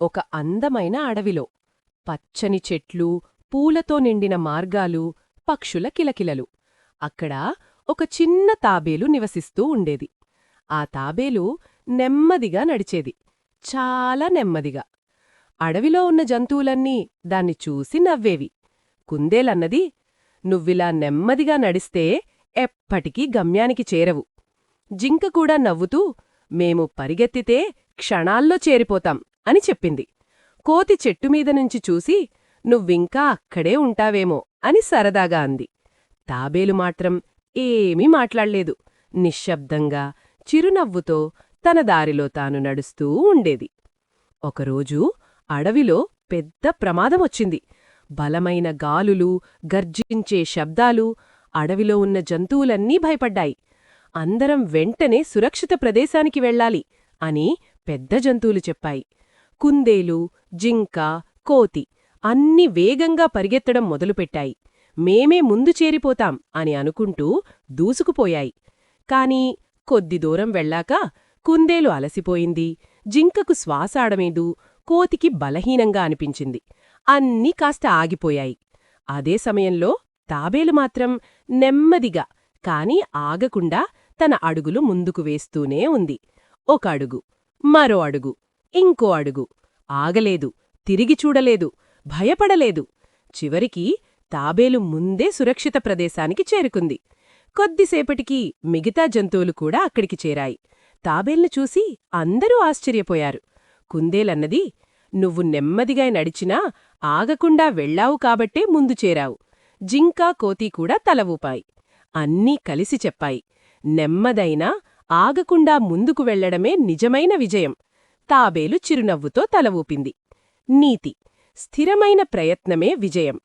ఒక అందమైన అడవిలో పచ్చని చెట్లు, పూలతో నిండిన మార్గాలు, పక్షుల కిలకిలలు. అక్కడ ఒక చిన్న తాబేలు నివసిస్తూ ఉండేది. ఆ తాబేలు నెమ్మదిగా నడిచేది, చాలా నెమ్మదిగా. అడవిలో ఉన్న జంతువులన్నీ దాన్ని చూసి నవ్వేవి. కుందేలన్నది, "నువ్విలా నెమ్మదిగా నడిస్తే ఎప్పటికీ గమ్యానికి చేరవు." జింక కూడా నవ్వుతూ, "మేము పరిగెత్తితే క్షణాల్లో చేరిపోతాం" అని చెప్పింది. కోతి చెట్టుమీద నుంచి చూసి, "నువ్వింకా అక్కడే ఉంటావేమో" అని సరదాగా అంది. తాబేలు మాత్రం ఏమీ మాట్లాడ్లేదు. నిశ్శబ్దంగా, చిరునవ్వుతో తన దారిలో తాను నడుస్తూ ఉండేది. ఒకరోజు అడవిలో పెద్ద ప్రమాదమొచ్చింది. బలమైన గాలులు, గర్జించే శబ్దాలు, అడవిలో ఉన్న జంతువులన్నీ భయపడ్డాయి. అందరం వెంటనే సురక్షిత ప్రదేశానికి వెళ్ళాలి అని పెద్ద జంతువులు చెప్పాయి. కుందేలు, జింక, కోతి అన్నీ వేగంగా పరిగెత్తడం మొదలుపెట్టాయి. మేమే ముందు చేరిపోతాం అని అనుకుంటూ దూసుకుపోయాయి. కాని కొద్ది దూరం వెళ్ళాక కుందేలు అలసిపోయింది, జింకకు శ్వాసాడమేదు, కోతికి బలహీనంగా అనిపించింది. అన్నీ కాస్త ఆగిపోయాయి. అదే సమయంలో తాబేలు మాత్రం నెమ్మదిగా, కాని ఆగకుండా తన అడుగులు ముందుకు వేస్తూనే ఉంది. ఒక అడుగు, మరో అడుగు, ఇంకో అడుగు. ఆగలేదు, తిరిగి చూడలేదు, భయపడలేదు. చివరికి తాబేలు ముందే సురక్షిత ప్రదేశానికి చేరుకుంది. కొద్దిసేపటికి మిగతా జంతువులు కూడా అక్కడికి చేరాయి. తాబేల్ని చూసి అందరూ ఆశ్చర్యపోయారు. కుందేలన్నది, "నువ్వు నెమ్మదిగా నడిచినా ఆగకుండా వెళ్లావు కాబట్టే ముందు చేరావు." జింక, కోతి కూడా తల ఊపాయి. అన్నీ కలిసి చెప్పాయి, "నెమ్మదైనా ఆగకుండా ముందుకు వెళ్లడమే నిజమైన విజయం." తాబేలు చిరునవ్వుతో తల ఊపింది. నీతి: స్థిరమైన ప్రయత్నమే విజయం.